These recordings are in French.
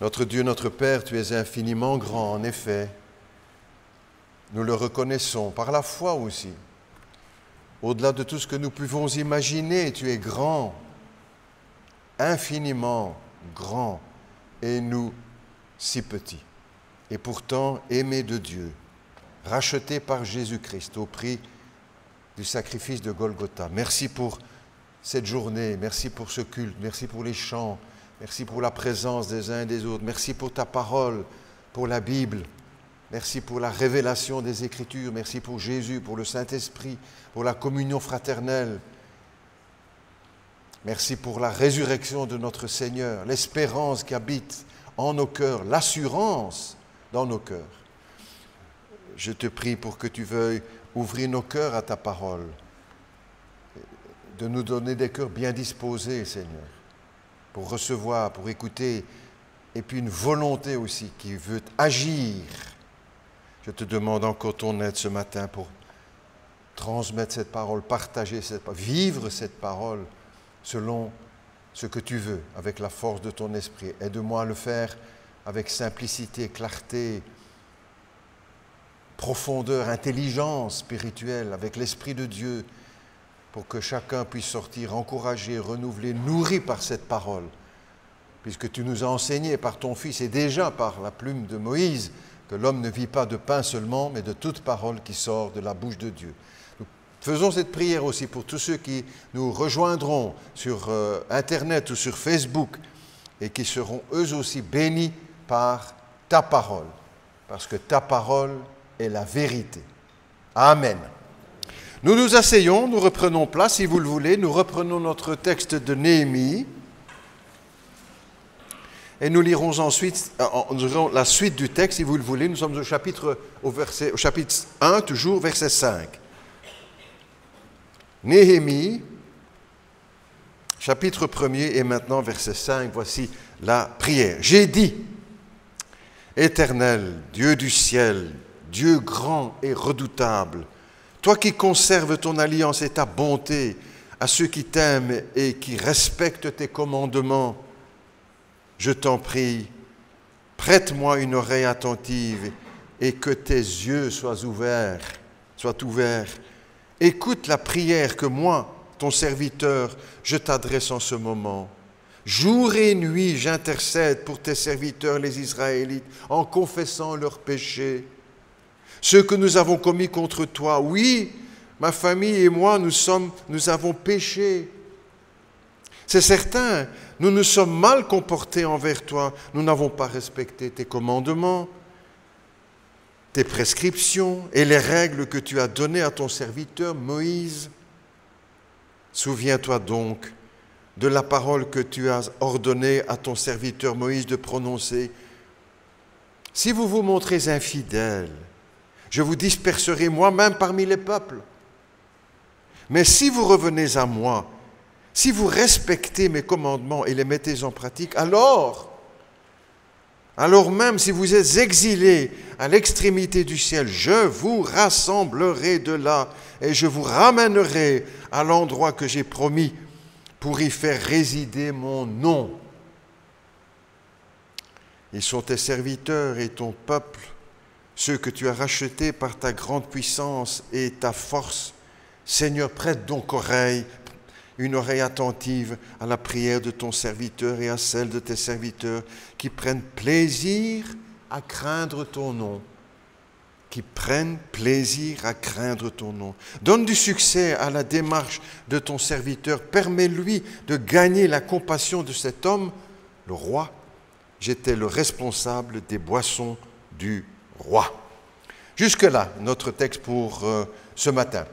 Notre Dieu, notre Père, tu es infiniment grand, en effet. Nous le reconnaissons par la foi aussi. Au-delà de tout ce que nous pouvons imaginer, tu es grand, infiniment grand, et nous si petits. Et pourtant, aimé de Dieu, racheté par Jésus-Christ au prix du sacrifice de Golgotha. Merci pour cette journée, merci pour ce culte, merci pour les chants, merci pour la présence des uns et des autres, merci pour ta parole, pour la Bible, merci pour la révélation des Écritures, merci pour Jésus, pour le Saint-Esprit, pour la communion fraternelle. Merci pour la résurrection de notre Seigneur, l'espérance qui habite en nos cœurs, l'assurance dans nos cœurs. Je te prie pour que tu veuilles ouvrir nos cœurs à ta parole, de nous donner des cœurs bien disposés, Seigneur, pour recevoir, pour écouter, et puis une volonté aussi qui veut agir. Je te demande encore ton aide ce matin pour transmettre cette parole, partager cette parole, vivre cette parole selon ce que tu veux, avec la force de ton esprit. Aide-moi à le faire avec simplicité, clarté, profondeur, intelligence spirituelle, avec l'Esprit de Dieu, pour que chacun puisse sortir encouragé, renouvelé, nourri par cette parole, puisque tu nous as enseigné par ton Fils et déjà par la plume de Moïse que l'homme ne vit pas de pain seulement, mais de toute parole qui sort de la bouche de Dieu. Nous faisons cette prière aussi pour tous ceux qui nous rejoindront sur Internet ou sur Facebook et qui seront eux aussi bénis par ta parole, parce que ta parole est la vérité. Amen. Nous nous asseyons, nous reprenons place, si vous le voulez, nous reprenons notre texte de Néhémie et nous lirons ensuite nous lirons la suite du texte, si vous le voulez. Nous sommes au chapitre 1, toujours, verset 5. Néhémie, chapitre 1er et maintenant verset 5, voici la prière. J'ai dit, Éternel, Dieu du ciel, Dieu grand et redoutable, toi qui conserves ton alliance et ta bonté à ceux qui t'aiment et qui respectent tes commandements, je t'en prie, prête-moi une oreille attentive et que tes yeux soient ouverts. Écoute la prière que moi, ton serviteur, je t'adresse en ce moment. Jour et nuit, j'intercède pour tes serviteurs, les Israélites, en confessant leurs péchés. Ceux que nous avons commis contre toi, oui, ma famille et moi, nous avons péché. C'est certain, nous nous sommes mal comportés envers toi. Nous n'avons pas respecté tes commandements, tes prescriptions et les règles que tu as données à ton serviteur Moïse. Souviens-toi donc de la parole que tu as ordonnée à ton serviteur Moïse de prononcer. Si vous vous montrez infidèles, je vous disperserai moi-même parmi les peuples. Mais si vous revenez à moi, si vous respectez mes commandements et les mettez en pratique, alors même si vous êtes exilés à l'extrémité du ciel, je vous rassemblerai de là et je vous ramènerai à l'endroit que j'ai promis pour y faire résider mon nom. Ils sont tes serviteurs et ton peuple, ceux que tu as rachetés par ta grande puissance et ta force. Seigneur, prête donc une oreille attentive à la prière de ton serviteur et à celle de tes serviteurs qui prennent plaisir à craindre ton nom. Donne du succès à la démarche de ton serviteur. Permets-lui de gagner la compassion de cet homme, le roi. J'étais le responsable des boissons du roi. Jusque-là, notre texte pour ce matin.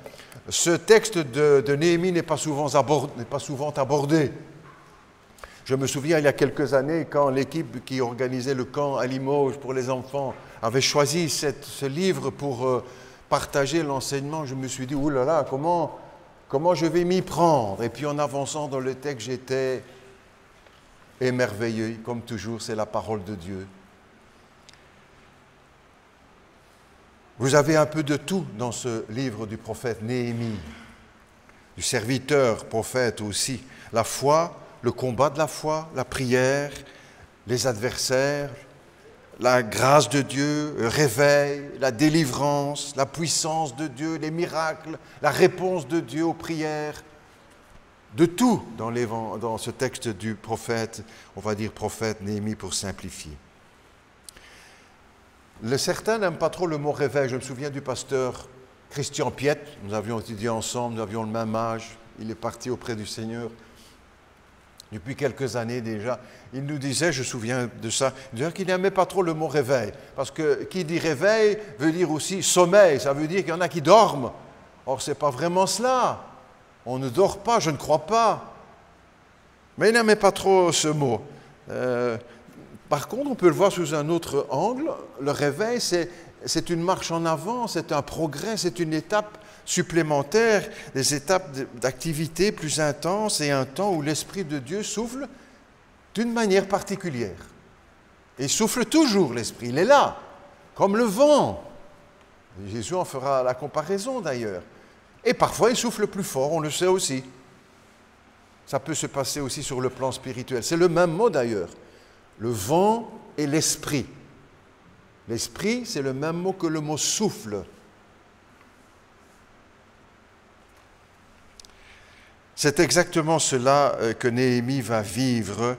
Ce texte de Néhémie n'est pas souvent abordé. Je me souviens, il y a quelques années, quand l'équipe qui organisait le camp à Limoges pour les enfants avait choisi ce livre pour partager l'enseignement, je me suis dit, ouh là là, comment je vais m'y prendre? Et puis en avançant dans le texte, j'étais émerveillé. Comme toujours, c'est la parole de Dieu. Vous avez un peu de tout dans ce livre du prophète Néhémie, du serviteur prophète aussi. La foi, le combat de la foi, la prière, les adversaires, la grâce de Dieu, le réveil, la délivrance, la puissance de Dieu, les miracles, la réponse de Dieu aux prières, de tout dans ce texte du prophète, on va dire prophète Néhémie pour simplifier. Certains n'aiment pas trop le mot réveil. Je me souviens du pasteur Christian Piette, nous avions étudié ensemble, nous avions le même âge, il est parti auprès du Seigneur depuis quelques années déjà. Il nous disait, je me souviens de ça, qu'il n'aimait pas trop le mot réveil, parce que qui dit réveil veut dire aussi sommeil, ça veut dire qu'il y en a qui dorment. Or, ce n'est pas vraiment cela. On ne dort pas, je ne crois pas. Mais il n'aimait pas trop ce mot. Par contre, on peut le voir sous un autre angle. Le réveil, c'est une marche en avant, c'est un progrès, c'est une étape supplémentaire, des étapes d'activité plus intenses et un temps où l'Esprit de Dieu souffle d'une manière particulière. Et il souffle toujours, l'Esprit, il est là, comme le vent. Jésus en fera la comparaison d'ailleurs. Et parfois, il souffle plus fort, on le sait aussi. Ça peut se passer aussi sur le plan spirituel. C'est le même mot d'ailleurs. Le vent et l'esprit. L'esprit, c'est le même mot que le mot souffle. C'est exactement cela que Néhémie va vivre,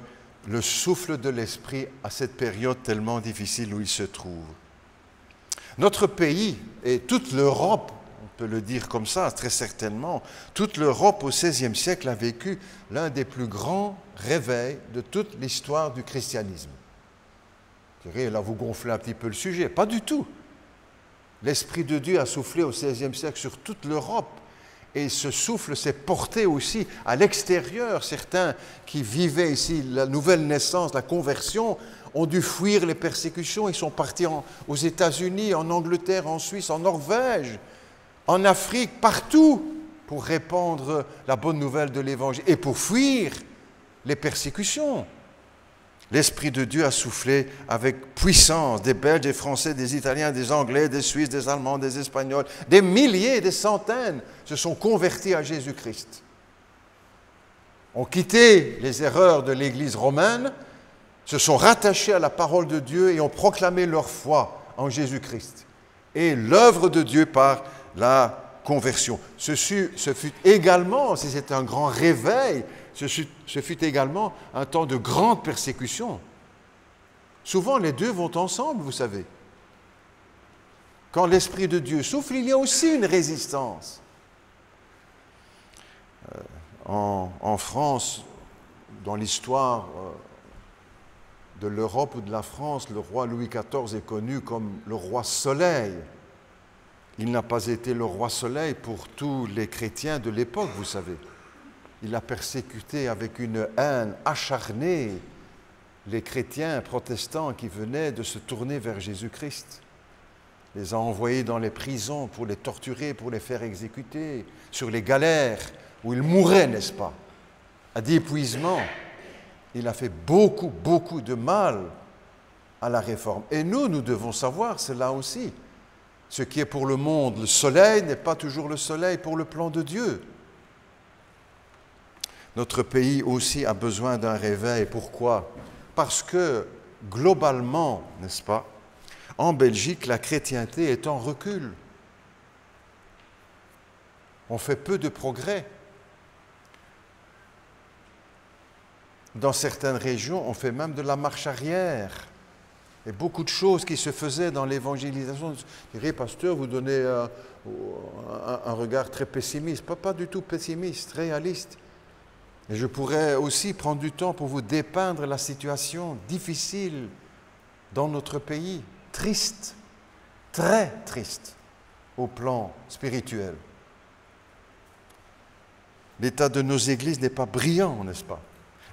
le souffle de l'esprit à cette période tellement difficile où il se trouve. Notre pays et toute l'Europe, on peut le dire comme ça, très certainement, toute l'Europe au XVIe siècle a vécu l'un des plus grands réveils de toute l'histoire du christianisme. Je dirais, là vous gonflez un petit peu le sujet, pas du tout. L'Esprit de Dieu a soufflé au XVIe siècle sur toute l'Europe. Et ce souffle s'est porté aussi à l'extérieur. Certains qui vivaient ici la nouvelle naissance, la conversion, ont dû fuir les persécutions. Ils sont partis aux États-Unis, en Angleterre, en Suisse, en Norvège, en Afrique, partout, pour répandre la bonne nouvelle de l'Évangile et pour fuir les persécutions. L'Esprit de Dieu a soufflé avec puissance. Des Belges, des Français, des Italiens, des Anglais, des Suisses, des Allemands, des Espagnols. Des milliers, des centaines se sont convertis à Jésus-Christ. Ont quitté les erreurs de l'Église romaine, se sont rattachés à la parole de Dieu et ont proclamé leur foi en Jésus-Christ. Et l'œuvre de Dieu par la conversion. Ce fut également, si c'est un grand réveil, ce fut également un temps de grande persécution. Souvent, les deux vont ensemble, vous savez. Quand l'Esprit de Dieu souffle, il y a aussi une résistance. En France, dans l'histoire de l'Europe ou de la France, le roi Louis XIV est connu comme le roi Soleil. Il n'a pas été le roi Soleil pour tous les chrétiens de l'époque, vous savez. Il a persécuté avec une haine acharnée les chrétiens protestants qui venaient de se tourner vers Jésus-Christ. Il les a envoyés dans les prisons pour les torturer, pour les faire exécuter, sur les galères où ils mouraient, n'est-ce pas, à d'épuisement. Il a fait beaucoup, beaucoup de mal à la réforme. Et nous devons savoir cela aussi. Ce qui est pour le monde le soleil n'est pas toujours le soleil pour le plan de Dieu. Notre pays aussi a besoin d'un réveil. Pourquoi? Parce que, globalement, n'est-ce pas, en Belgique, la chrétienté est en recul. On fait peu de progrès. Dans certaines régions, on fait même de la marche arrière. Et beaucoup de choses qui se faisaient dans l'évangélisation. Je dirais, pasteur, vous donnez un regard très pessimiste. Pas du tout pessimiste, réaliste. Et je pourrais aussi prendre du temps pour vous dépeindre la situation difficile dans notre pays, triste, très triste au plan spirituel. L'état de nos églises n'est pas brillant, n'est-ce pas?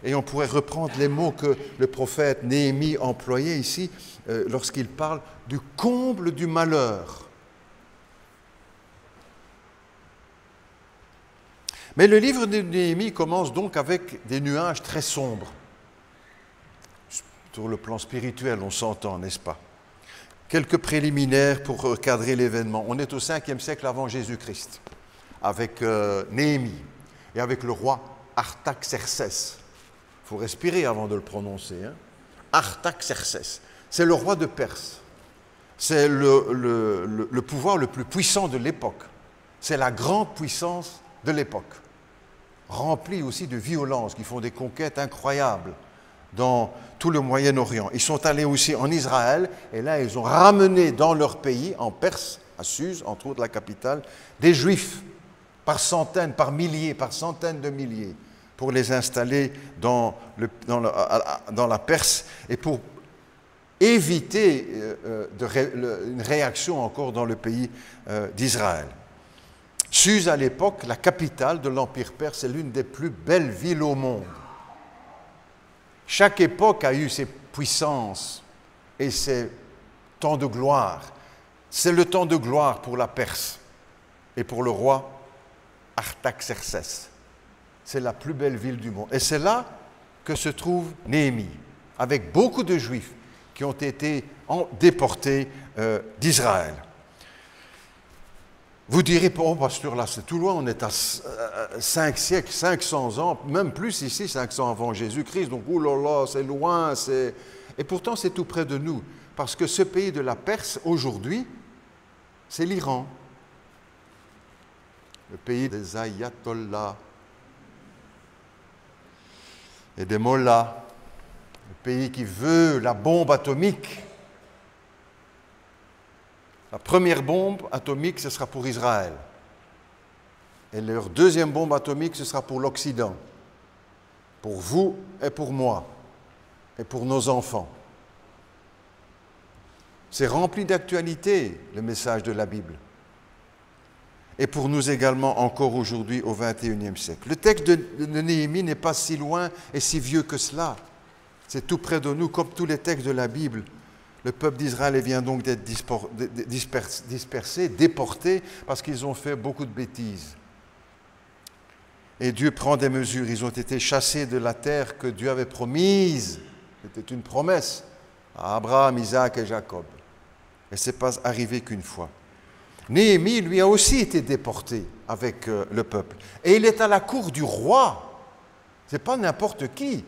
Et on pourrait reprendre les mots que le prophète Néhémie employait ici lorsqu'il parle du comble du malheur. Mais le livre de Néhémie commence donc avec des nuages très sombres. Sur le plan spirituel, on s'entend, n'est-ce pas? Quelques préliminaires pour cadrer l'événement. On est au 5e siècle avant Jésus-Christ, avec Néhémie et avec le roi Artaxerxès. Il faut respirer avant de le prononcer. Hein? Artaxerxès. C'est le roi de Perse. C'est le pouvoir le plus puissant de l'époque. C'est la grande puissance de l'époque, remplie aussi de violence, qui font des conquêtes incroyables dans tout le Moyen-Orient. Ils sont allés aussi en Israël, et là, ils ont ramené dans leur pays, en Perse, à Suse, entre autres la capitale, des Juifs, par centaines, par milliers, par centaines de milliers, pour les installer dans la Perse, et pour éviter une réaction encore dans le pays d'Israël. Suse, à l'époque, la capitale de l'Empire perse, est l'une des plus belles villes au monde. Chaque époque a eu ses puissances et ses temps de gloire. C'est le temps de gloire pour la Perse et pour le roi Artaxerxès. C'est la plus belle ville du monde. Et c'est là que se trouve Néhémie, avec beaucoup de Juifs qui ont été déportés d'Israël. Vous direz, oh pasteur, là c'est tout loin, on est à 5 siècles, 500 ans, même plus ici, 500 avant Jésus-Christ, donc oh là là, c'est loin, et pourtant c'est tout près de nous, parce que ce pays de la Perse, aujourd'hui, c'est l'Iran, le pays des ayatollahs et des mollahs, le pays qui veut la bombe atomique. La première bombe atomique, ce sera pour Israël. Et leur deuxième bombe atomique, ce sera pour l'Occident. Pour vous et pour moi. Et pour nos enfants. C'est rempli d'actualité, le message de la Bible. Et pour nous également, encore aujourd'hui, au XXIe siècle. Le texte de Néhémie n'est pas si loin et si vieux que cela. C'est tout près de nous, comme tous les textes de la Bible. Le peuple d'Israël vient donc d'être dispersé, déporté, parce qu'ils ont fait beaucoup de bêtises. Et Dieu prend des mesures. Ils ont été chassés de la terre que Dieu avait promise. C'était une promesse à Abraham, Isaac et Jacob. Et ce n'est pas arrivé qu'une fois. Néhémie, lui, a aussi été déporté avec le peuple. Et il est à la cour du roi. Ce n'est pas n'importe qui.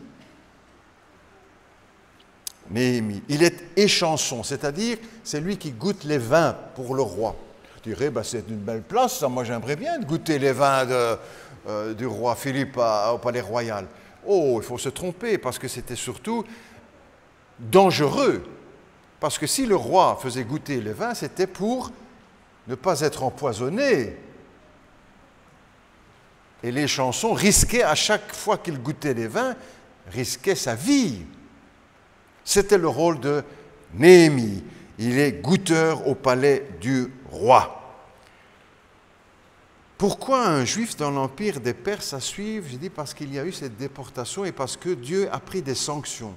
Néhémie, il est échanson, c'est-à-dire c'est lui qui goûte les vins pour le roi. Tu dirais, c'est une belle place, ça. Moi j'aimerais bien goûter les vins du roi Philippe au palais royal. Oh, il faut se tromper, parce que c'était surtout dangereux. Parce que si le roi faisait goûter les vins, c'était pour ne pas être empoisonné. Et les chansons risquaient, à chaque fois qu'il goûtait les vins, risquaient sa vie. C'était le rôle de Néhémie. Il est goûteur au palais du roi. Pourquoi un juif dans l'empire des Perses à suivre? J'ai dit parce qu'il y a eu cette déportation et parce que Dieu a pris des sanctions.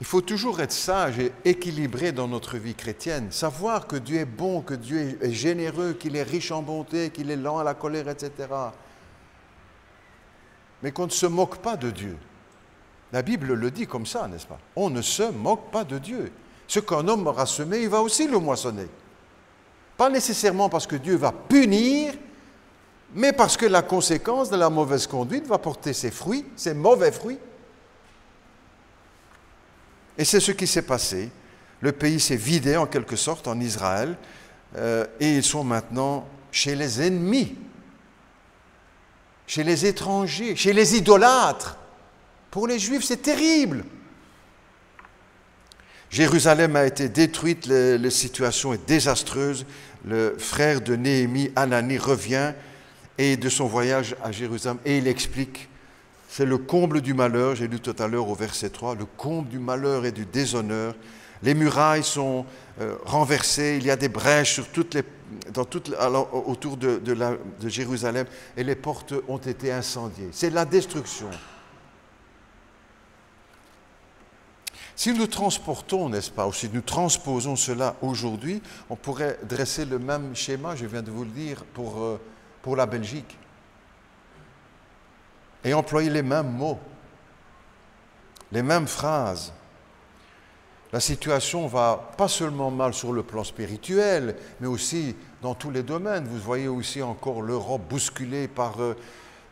Il faut toujours être sage et équilibré dans notre vie chrétienne, savoir que Dieu est bon, que Dieu est généreux, qu'il est riche en bonté, qu'il est lent à la colère, etc. Mais qu'on ne se moque pas de Dieu. La Bible le dit comme ça, n'est-ce pas? On ne se moque pas de Dieu. Ce qu'un homme aura semé, il va aussi le moissonner. Pas nécessairement parce que Dieu va punir, mais parce que la conséquence de la mauvaise conduite va porter ses fruits, ses mauvais fruits. Et c'est ce qui s'est passé. Le pays s'est vidé en quelque sorte en Israël, et ils sont maintenant chez les ennemis, chez les étrangers, chez les idolâtres. Pour les Juifs, c'est terrible. Jérusalem a été détruite, la situation est désastreuse. Le frère de Néhémie, Hanani, revient et de son voyage à Jérusalem et il explique, c'est le comble du malheur, j'ai lu tout à l'heure au verset 3, le comble du malheur et du déshonneur. Les murailles sont renversées, il y a des brèches autour de Jérusalem et les portes ont été incendiées. C'est la destruction. Si nous transportons, n'est-ce pas, ou si nous transposons cela aujourd'hui, on pourrait dresser le même schéma, je viens de vous le dire, pour la Belgique. Et employer les mêmes mots, les mêmes phrases. La situation va pas seulement mal sur le plan spirituel, mais aussi dans tous les domaines. Vous voyez aussi encore l'Europe bousculée par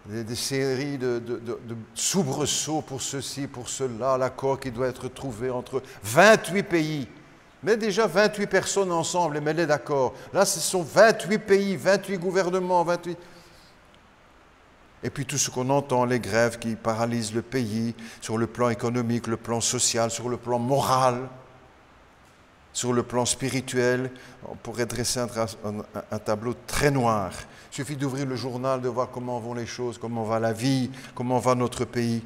des séries de soubresauts pour ceci, pour cela, l'accord qui doit être trouvé entre 28 pays. Mais déjà 28 personnes ensemble, et mêlées d'accord. Là, ce sont 28 pays, 28 gouvernements, 28... Et puis tout ce qu'on entend, les grèves qui paralysent le pays, sur le plan économique, le plan social, sur le plan moral, sur le plan spirituel, on pourrait dresser un tableau très noir. Il suffit d'ouvrir le journal, de voir comment vont les choses, comment va la vie, comment va notre pays.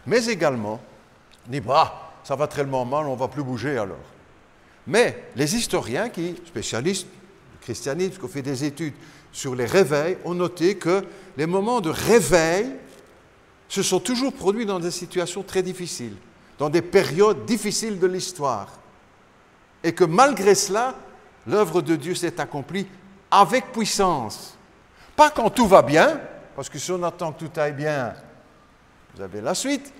Mais également, on dit, bah, ça va tellement mal, on ne va plus bouger alors. Mais les historiens, spécialistes du christianisme, qui ont fait des études sur les réveils, ont noté que les moments de réveil se sont toujours produits dans des situations très difficiles, dans des périodes difficiles de l'histoire. Et que malgré cela, l'œuvre de Dieu s'est accomplie avec puissance. Pas quand tout va bien, parce que si on attend que tout aille bien, vous avez la suite,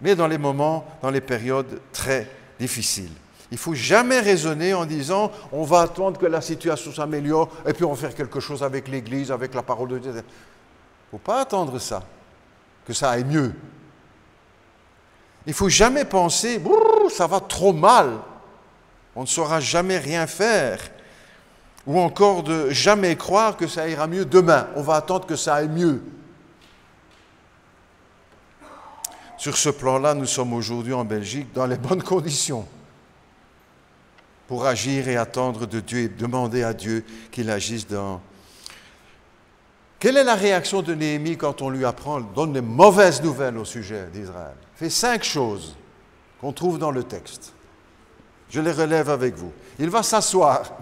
mais dans les moments, dans les périodes très difficiles. Il ne faut jamais raisonner en disant on va attendre que la situation s'améliore et puis on va faire quelque chose avec l'Église, avec la parole de Dieu. Il ne faut pas attendre ça, que ça aille mieux. Il ne faut jamais penser ça va trop mal, on ne saura jamais rien faire. Ou encore de jamais croire que ça ira mieux demain. On va attendre que ça aille mieux. Sur ce plan-là, nous sommes aujourd'hui en Belgique dans les bonnes conditions pour agir et attendre de Dieu et demander à Dieu qu'il agisse dans... Quelle est la réaction de Néhémie quand on lui apprend, donne des mauvaises nouvelles au sujet d'Israël? Il fait 5 choses qu'on trouve dans le texte. Je les relève avec vous. Il va s'asseoir.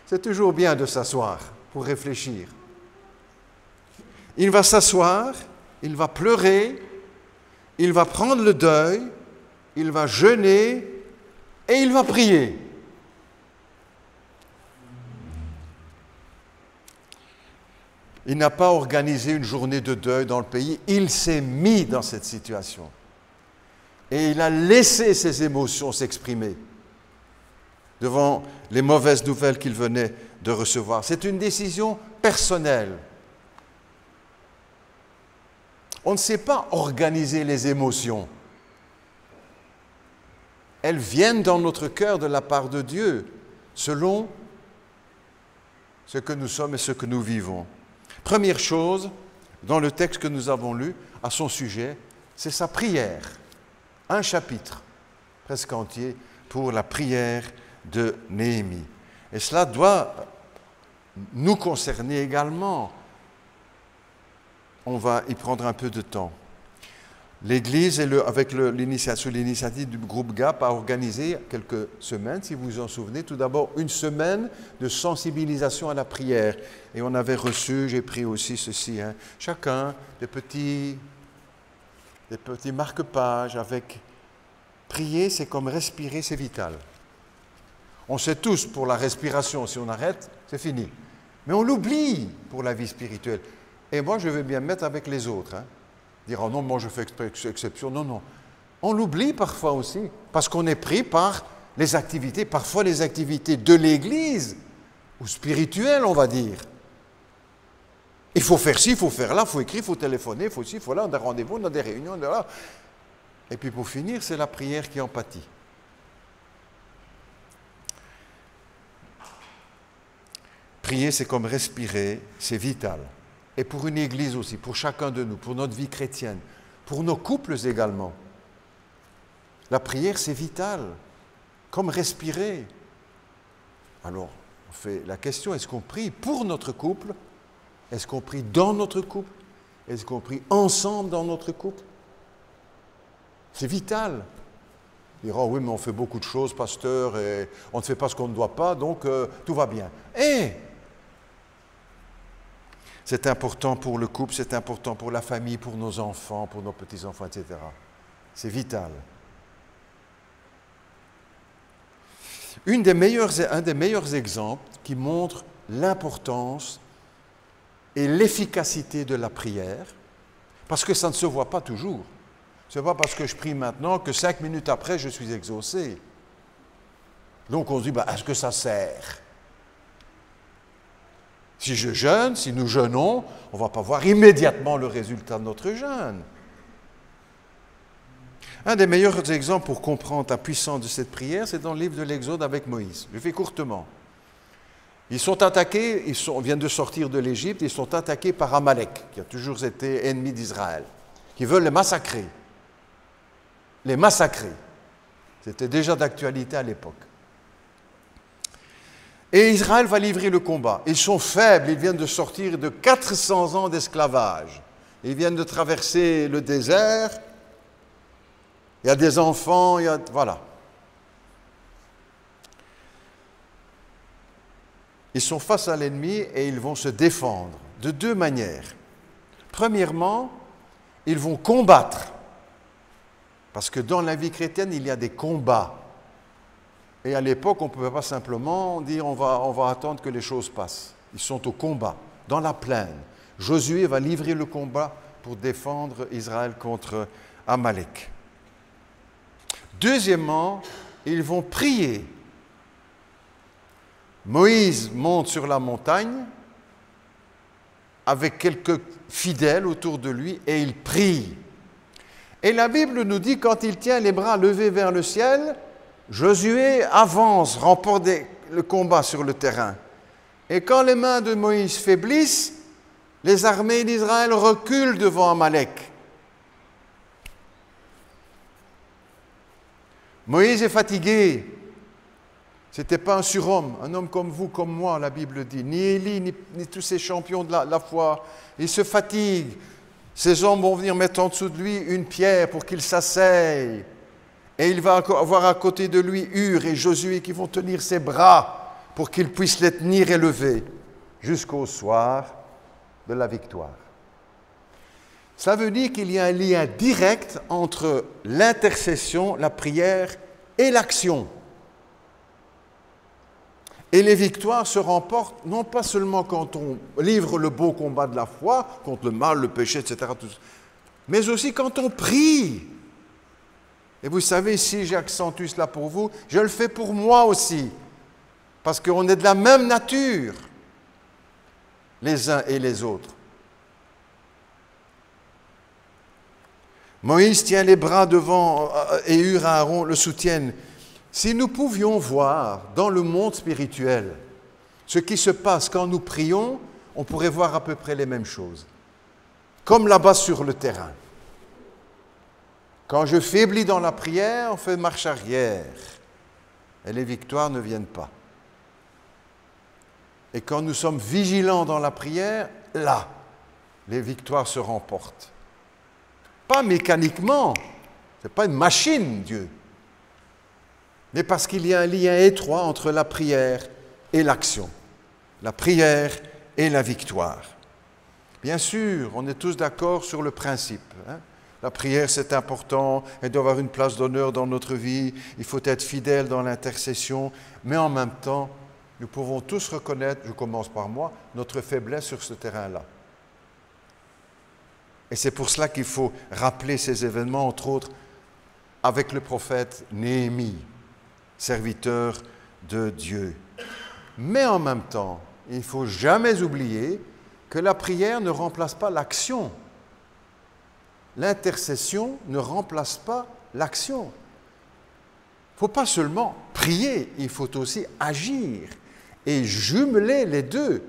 C'est toujours bien de s'asseoir pour réfléchir. Il va s'asseoir, il va pleurer, il va prendre le deuil, il va jeûner et il va prier. Il n'a pas organisé une journée de deuil dans le pays, il s'est mis dans cette situation. Et il a laissé ses émotions s'exprimer devant les mauvaises nouvelles qu'il venait de recevoir. C'est une décision personnelle. On ne sait pas organiser les émotions. Elles viennent dans notre cœur de la part de Dieu, selon ce que nous sommes et ce que nous vivons. Première chose, dans le texte que nous avons lu, à son sujet, c'est sa prière. Un chapitre, presque entier, pour la prière de Néhémie. Et cela doit nous concerner également. On va y prendre un peu de temps. L'Église, sous l'initiative du groupe GAP, a organisé quelques semaines, si vous vous en souvenez, tout d'abord une semaine de sensibilisation à la prière. Et on avait reçu, j'ai pris aussi ceci, chacun des petits marque-pages avec « Prier, c'est comme respirer, c'est vital ». On sait tous, pour la respiration, si on arrête, c'est fini. Mais on l'oublie pour la vie spirituelle. Et moi, je vais bien me mettre avec les autres. Dire, oh non, moi je fais exception. Non, non. On l'oublie parfois aussi, parce qu'on est pris par les activités, parfois les activités de l'Église, ou spirituelles, on va dire. Il faut faire ci, il faut faire là, il faut écrire, il faut téléphoner, il faut ci, il faut là, on a des rendez-vous, on a des réunions, on a là. Et puis pour finir, c'est la prière qui en pâtit. Prier, c'est comme respirer, c'est vital. Et pour une église aussi, pour chacun de nous, pour notre vie chrétienne, pour nos couples également. La prière, c'est vital, comme respirer. Alors, on fait la question, est-ce qu'on prie pour notre couple? Est-ce qu'on prie dans notre couple? Est-ce qu'on prie ensemble dans notre couple? C'est vital. On dira, oh oui, mais on fait beaucoup de choses, pasteur, et on ne fait pas ce qu'on ne doit pas, donc tout va bien. C'est important pour le couple, c'est important pour la famille, pour nos enfants, pour nos petits-enfants, etc. C'est vital. Un des meilleurs exemples qui montre l'importance et l'efficacité de la prière, parce que ça ne se voit pas toujours. Ce n'est pas parce que je prie maintenant que 5 minutes après, je suis exaucé. Donc on se dit, est-ce que ça sert? Si je jeûne, si nous jeûnons, on ne va pas voir immédiatement le résultat de notre jeûne. Un des meilleurs exemples pour comprendre la puissance de cette prière, c'est dans le livre de l'Exode avec Moïse. Je fais courtement. Ils sont attaqués, ils viennent de sortir de l'Égypte, ils sont attaqués par Amalek, qui a toujours été ennemi d'Israël, qui veulent les massacrer. Les massacrer. C'était déjà d'actualité à l'époque. Et Israël va livrer le combat. Ils sont faibles, ils viennent de sortir de 400 ans d'esclavage. Ils viennent de traverser le désert. Il y a des enfants, voilà. Ils sont face à l'ennemi et ils vont se défendre de deux manières. Premièrement, ils vont combattre. Parce que dans la vie chrétienne, il y a des combats. Et à l'époque, on ne pouvait pas simplement dire on va attendre que les choses passent. Ils sont au combat, dans la plaine. Josué va livrer le combat pour défendre Israël contre Amalek. Deuxièmement, ils vont prier. Moïse monte sur la montagne avec quelques fidèles autour de lui et il prie. Et la Bible nous dit quand il tient les bras levés vers le ciel, Josué avance, remporte le combat sur le terrain. Et quand les mains de Moïse faiblissent, les armées d'Israël reculent devant Amalek. Moïse est fatigué. Ce n'était pas un surhomme, un homme comme vous, comme moi, la Bible dit. Ni Élie, ni tous ces champions de la foi. Il se fatigue. Ces hommes vont venir mettre en dessous de lui une pierre pour qu'il s'asseye. Et il va avoir à côté de lui Hur et Josué qui vont tenir ses bras pour qu'il puisse les tenir élevés jusqu'au soir de la victoire. Ça veut dire qu'il y a un lien direct entre l'intercession, la prière et l'action. Et les victoires se remportent non pas seulement quand on livre le beau combat de la foi, contre le mal, le péché, etc., mais aussi quand on prie. Et vous savez, si j'accentue cela pour vous, je le fais pour moi aussi, parce qu'on est de la même nature, les uns et les autres. Moïse tient les bras devant et Hur et Aaron le soutiennent. Si nous pouvions voir dans le monde spirituel ce qui se passe quand nous prions, on pourrait voir à peu près les mêmes choses. Comme là-bas sur le terrain. Quand je faiblis dans la prière, on fait marche arrière. Et les victoires ne viennent pas. Et quand nous sommes vigilants dans la prière, là, les victoires se remportent. Pas mécaniquement. Ce n'est pas une machine, Dieu. Mais parce qu'il y a un lien étroit entre la prière et l'action. La prière et la victoire. Bien sûr, on est tous d'accord sur le principe. La prière, c'est important, elle doit avoir une place d'honneur dans notre vie, il faut être fidèle dans l'intercession, mais en même temps, nous pouvons tous reconnaître, je commence par moi, notre faiblesse sur ce terrain-là. Et c'est pour cela qu'il faut rappeler ces événements, entre autres, avec le prophète Néhémie, serviteur de Dieu. Mais en même temps, il ne faut jamais oublier que la prière ne remplace pas l'action. L'intercession ne remplace pas l'action. Il ne faut pas seulement prier, il faut aussi agir et jumeler les deux,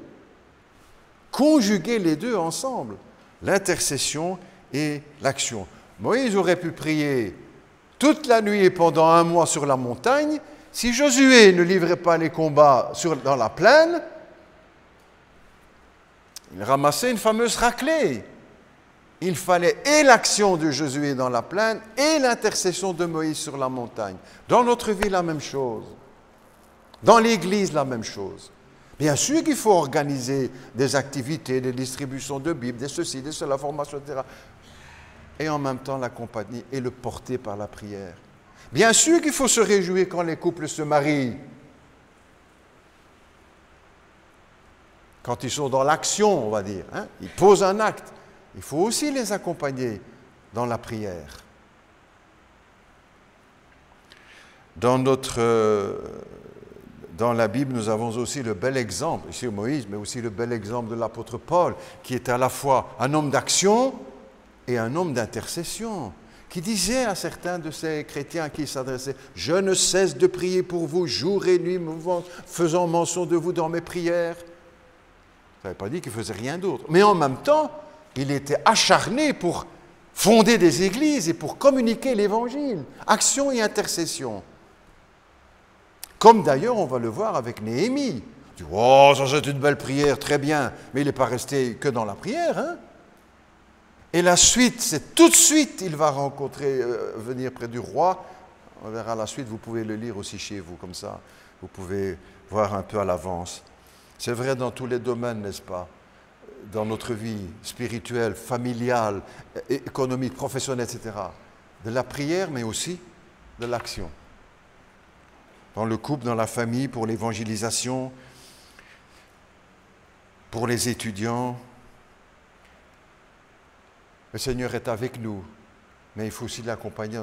conjuguer les deux ensemble, l'intercession et l'action. Moïse aurait pu prier toute la nuit et pendant un mois sur la montagne. Si Josué ne livrait pas les combats dans la plaine, il ramassait une fameuse raclée. Il fallait et l'action de Josué dans la plaine et l'intercession de Moïse sur la montagne. Dans notre vie, la même chose. Dans l'Église, la même chose. Bien sûr qu'il faut organiser des activités, des distributions de Bibles, des ceci, des cela, formation, etc. Et en même temps l'accompagner et le porter par la prière. Bien sûr qu'il faut se réjouir quand les couples se marient. Quand ils sont dans l'action, on va dire. Ils posent un acte. Il faut aussi les accompagner dans la prière. Dans dans la Bible, nous avons aussi le bel exemple, ici Moïse, mais aussi le bel exemple de l'apôtre Paul, qui est à la fois un homme d'action et un homme d'intercession, qui disait à certains de ces chrétiens à qui il s'adressait, « Je ne cesse de prier pour vous, jour et nuit, faisant mention de vous dans mes prières. » Ça n'avait pas dit qu'il ne faisait rien d'autre. Mais en même temps, il était acharné pour fonder des églises et pour communiquer l'Évangile. Action et intercession. Comme d'ailleurs, on va le voir avec Néhémie. Tu dis, oh, ça c'est une belle prière, très bien. Mais il n'est pas resté que dans la prière. Hein? Et la suite, c'est tout de suite, il va venir près du roi. On verra la suite, vous pouvez le lire aussi chez vous, comme ça. Vous pouvez voir un peu à l'avance. C'est vrai dans tous les domaines, n'est-ce pas? Dans notre vie spirituelle, familiale, économique, professionnelle, etc. De la prière, mais aussi de l'action. Dans le couple, dans la famille, pour l'évangélisation, pour les étudiants. Le Seigneur est avec nous, mais il faut aussi l'accompagner.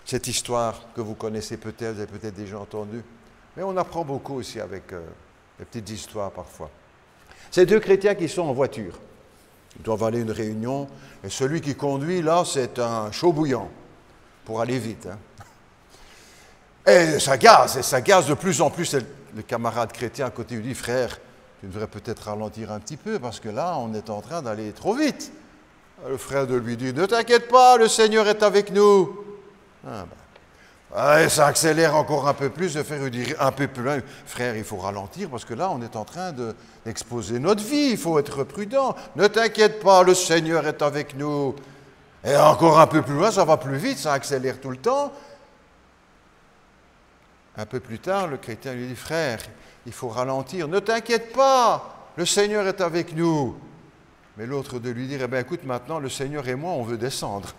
Cette histoire que vous connaissez peut-être, vous avez peut-être déjà entendue, mais on apprend beaucoup aussi avec des petites histoires parfois. Ces deux chrétiens qui sont en voiture, ils doivent aller à une réunion, et celui qui conduit là, c'est un chaud bouillant, pour aller vite. Hein. Et ça gaze de plus en plus. Le camarade chrétien à côté lui dit, frère, tu devrais peut-être ralentir un petit peu, parce que là, on est en train d'aller trop vite. Le frère de lui dit, ne t'inquiète pas, le Seigneur est avec nous. Et ça accélère encore un peu plus, de faire dire un peu plus loin, frère, il faut ralentir, parce que là, on est en train d'exposer notre vie, il faut être prudent. Ne t'inquiète pas, le Seigneur est avec nous. Et encore un peu plus loin, ça va plus vite, ça accélère tout le temps. Un peu plus tard, le chrétien lui dit, frère, il faut ralentir. Ne t'inquiète pas, le Seigneur est avec nous. Mais l'autre de lui dire, eh bien écoute, maintenant, le Seigneur et moi, on veut descendre.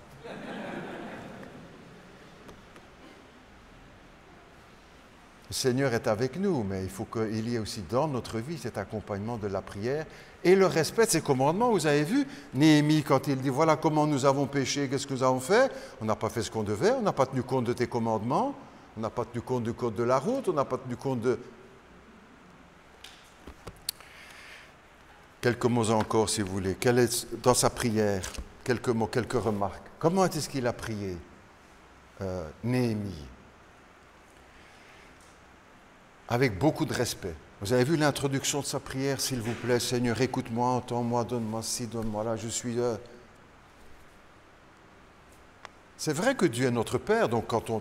Le Seigneur est avec nous, mais il faut qu'il y ait aussi dans notre vie cet accompagnement de la prière et le respect de ses commandements. Vous avez vu, Néhémie, quand il dit, voilà comment nous avons péché, qu'est-ce que nous avons fait? On n'a pas fait ce qu'on devait, on n'a pas tenu compte de tes commandements. On n'a pas tenu compte du code de la route, on n'a pas tenu compte de... Quelques mots encore, si vous voulez. Quel est, dans sa prière, quelques mots, quelques remarques. Comment est-ce qu'il a prié, Néhémie? Avec beaucoup de respect. Vous avez vu l'introduction de sa prière, s'il vous plaît, Seigneur, écoute-moi, entends-moi, donne-moi ci, donne-moi là, je suis... C'est vrai que Dieu est notre Père, donc quand on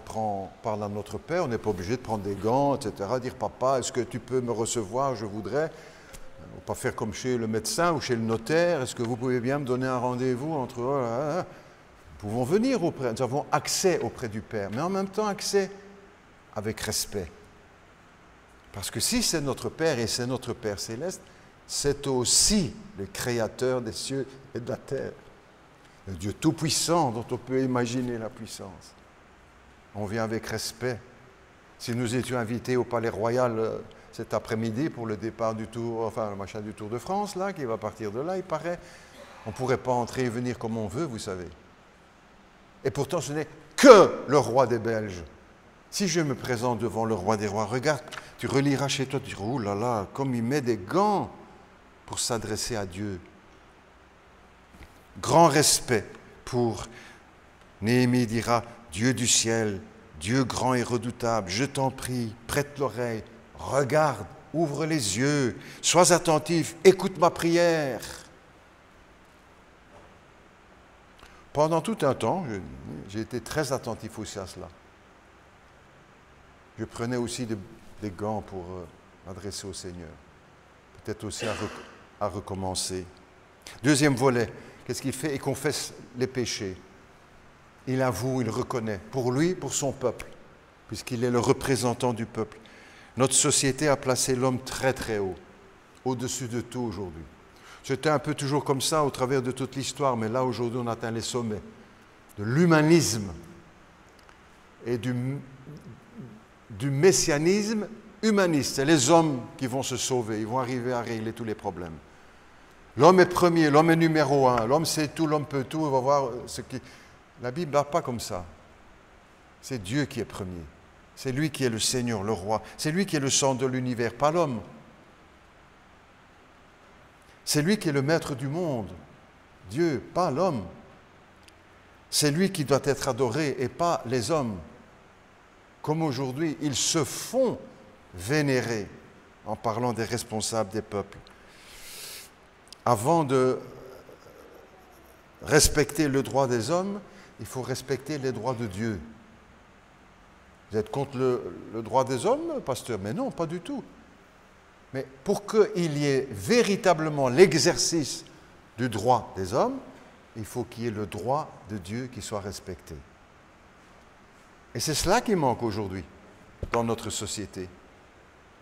parle à notre Père, on n'est pas obligé de prendre des gants, etc., dire « Papa, est-ce que tu peux me recevoir? Je voudrais. » On ne va pas faire comme chez le médecin ou chez le notaire. « Est-ce que vous pouvez bien me donner un rendez-vous entre... » Nous pouvons venir auprès, nous avons accès auprès du Père, mais en même temps accès avec respect. Parce que si c'est notre Père et c'est notre Père céleste, c'est aussi le Créateur des cieux et de la terre. Le Dieu tout-puissant dont on peut imaginer la puissance. On vient avec respect. Si nous étions invités au Palais Royal cet après-midi pour le départ du Tour, enfin le machin du Tour de France, là, qui va partir de là, il paraît, on ne pourrait pas entrer et venir comme on veut, vous savez. Et pourtant, ce n'est que le roi des Belges. Si je me présente devant le roi des rois, regarde, tu reliras chez toi, tu diras, oh là là, comme il met des gants pour s'adresser à Dieu. Grand respect pour Néhémie dira, Dieu du ciel, Dieu grand et redoutable, je t'en prie, prête l'oreille, regarde, ouvre les yeux, sois attentif, écoute ma prière. Pendant tout un temps, j'ai été très attentif aussi à cela. Je prenais aussi des gants pour m'adresser au Seigneur. Peut-être aussi à recommencer. Deuxième volet, qu'est-ce qu'il fait? Il confesse les péchés. Il avoue, il reconnaît, pour lui, pour son peuple, puisqu'il est le représentant du peuple. Notre société a placé l'homme très très haut, au-dessus de tout aujourd'hui. C'était un peu toujours comme ça au travers de toute l'histoire, mais là aujourd'hui on atteint les sommets de l'humanisme et du messianisme humaniste. C'est les hommes qui vont se sauver, ils vont arriver à régler tous les problèmes. L'homme est premier, l'homme est numéro un, l'homme sait tout, l'homme peut tout, on va voir ce qui... La Bible n'a pas comme ça. C'est Dieu qui est premier. C'est lui qui est le Seigneur, le roi. C'est lui qui est le centre de l'univers, pas l'homme. C'est lui qui est le maître du monde, Dieu, pas l'homme. C'est lui qui doit être adoré et pas les hommes. Comme aujourd'hui, ils se font vénérer en parlant des responsables des peuples. Avant de respecter le droit des hommes, il faut respecter les droits de Dieu. Vous êtes contre le droit des hommes, pasteur? Mais non, pas du tout. Mais pour qu'il y ait véritablement l'exercice du droit des hommes, il faut qu'il y ait le droit de Dieu qui soit respecté. Et c'est cela qui manque aujourd'hui dans notre société.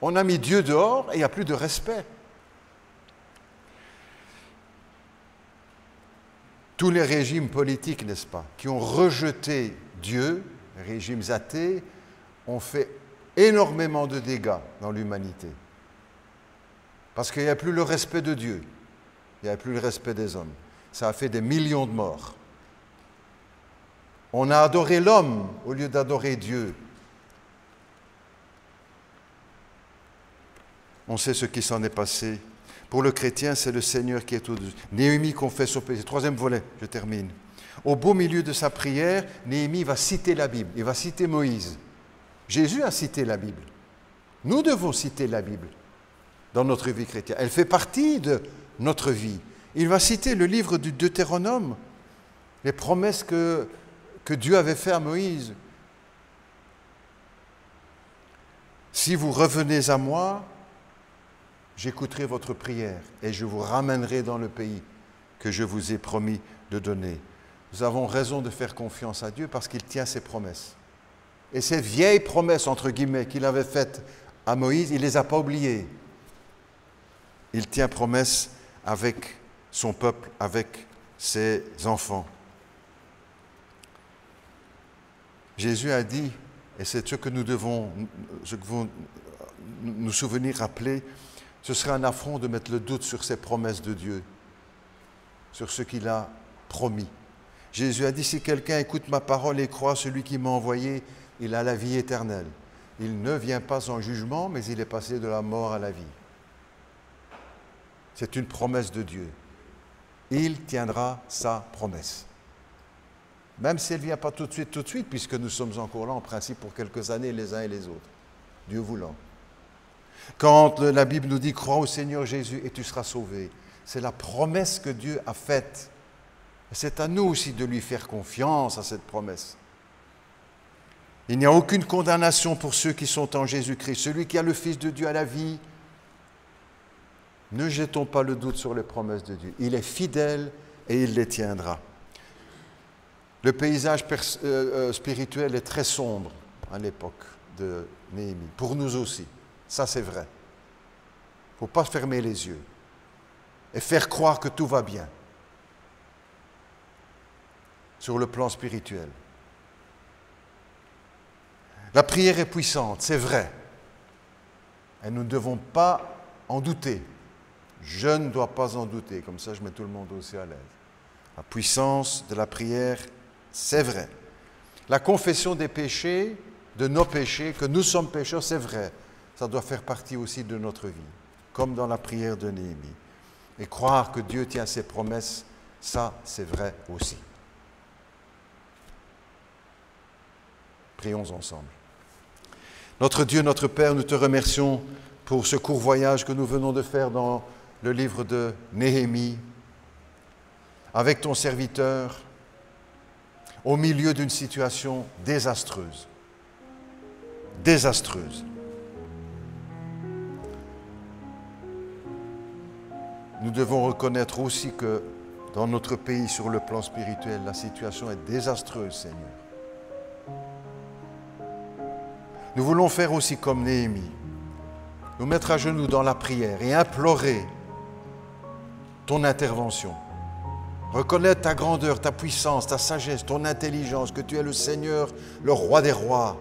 On a mis Dieu dehors et il n'y a plus de respect. Tous les régimes politiques, n'est-ce pas, qui ont rejeté Dieu, les régimes athées, ont fait énormément de dégâts dans l'humanité. Parce qu'il n'y a plus le respect de Dieu, il n'y a plus le respect des hommes. Ça a fait des millions de morts. On a adoré l'homme au lieu d'adorer Dieu. On sait ce qui s'en est passé. Pour le chrétien, c'est le Seigneur qui est au-dessus. Néhémie confesse son péché. Troisième volet, je termine. Au beau milieu de sa prière, Néhémie va citer la Bible. Il va citer Moïse. Jésus a cité la Bible. Nous devons citer la Bible dans notre vie chrétienne. Elle fait partie de notre vie. Il va citer le livre du Deutéronome, les promesses que Dieu avait faites à Moïse. Si vous revenez à moi, j'écouterai votre prière et je vous ramènerai dans le pays que je vous ai promis de donner. Nous avons raison de faire confiance à Dieu parce qu'il tient ses promesses. Et ces vieilles promesses, entre guillemets, qu'il avait faites à Moïse, il ne les a pas oubliées. Il tient promesse avec son peuple, avec ses enfants. Jésus a dit, et c'est ce que nous devons nous souvenir, rappeler, ce serait un affront de mettre le doute sur ces promesses de Dieu, sur ce qu'il a promis. Jésus a dit, si quelqu'un écoute ma parole et croit celui qui m'a envoyé, il a la vie éternelle. Il ne vient pas en jugement, mais il est passé de la mort à la vie. C'est une promesse de Dieu. Il tiendra sa promesse. Même si elle ne vient pas tout de suite, puisque nous sommes encore là en principe pour quelques années les uns et les autres, Dieu voulant. Quand la Bible nous dit « Crois au Seigneur Jésus et tu seras sauvé », c'est la promesse que Dieu a faite. C'est à nous aussi de lui faire confiance à cette promesse. Il n'y a aucune condamnation pour ceux qui sont en Jésus-Christ. Celui qui a le Fils de Dieu a la vie. Ne jetons pas le doute sur les promesses de Dieu. Il est fidèle et il les tiendra. Le paysage spirituel est très sombre à l'époque de Néhémie. Pour nous aussi. Ça, c'est vrai. Il ne faut pas fermer les yeux et faire croire que tout va bien sur le plan spirituel. La prière est puissante, c'est vrai. Et nous ne devons pas en douter. Je ne dois pas en douter. Comme ça, je mets tout le monde aussi à l'aise. La puissance de la prière, c'est vrai. La confession des péchés, de nos péchés, que nous sommes pécheurs, c'est vrai. Ça doit faire partie aussi de notre vie, comme dans la prière de Néhémie. Et croire que Dieu tient ses promesses, ça, c'est vrai aussi. Prions ensemble. Notre Dieu, notre Père, nous te remercions pour ce court voyage que nous venons de faire dans le livre de Néhémie, avec ton serviteur, au milieu d'une situation désastreuse. Désastreuse. Nous devons reconnaître aussi que dans notre pays, sur le plan spirituel, la situation est désastreuse, Seigneur. Nous voulons faire aussi comme Néhémie, nous mettre à genoux dans la prière et implorer ton intervention. Reconnaître ta grandeur, ta puissance, ta sagesse, ton intelligence, que tu es le Seigneur, le roi des rois.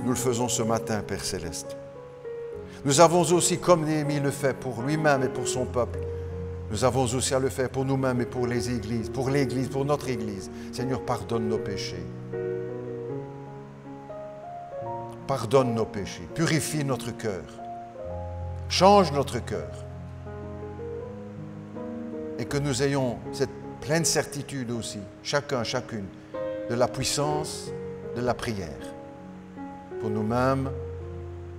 Nous le faisons ce matin, Père Céleste. Nous avons aussi, comme Néhémie le fait pour lui-même et pour son peuple, nous avons aussi à le faire pour nous-mêmes et pour les églises, pour l'Église, pour notre Église. Seigneur, pardonne nos péchés. pardonne nos péchés, purifie notre cœur, change notre cœur. Et que nous ayons cette pleine certitude aussi, chacun, chacune, de la puissance de la prière. Pour nous-mêmes,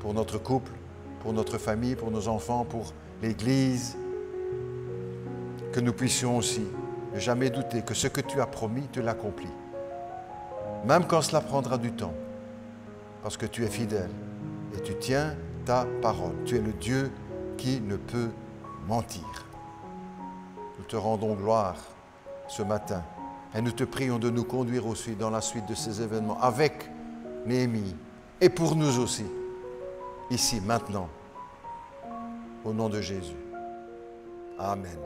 pour notre couple, pour notre famille, pour nos enfants, pour l'Église. Que nous puissions aussi ne jamais douter que ce que tu as promis, tu l'accomplis. Même quand cela prendra du temps. Parce que tu es fidèle et tu tiens ta parole. Tu es le Dieu qui ne peut mentir. Nous te rendons gloire ce matin et nous te prions de nous conduire aussi dans la suite de ces événements avec Néhémie et pour nous aussi, ici, maintenant, au nom de Jésus. Amen.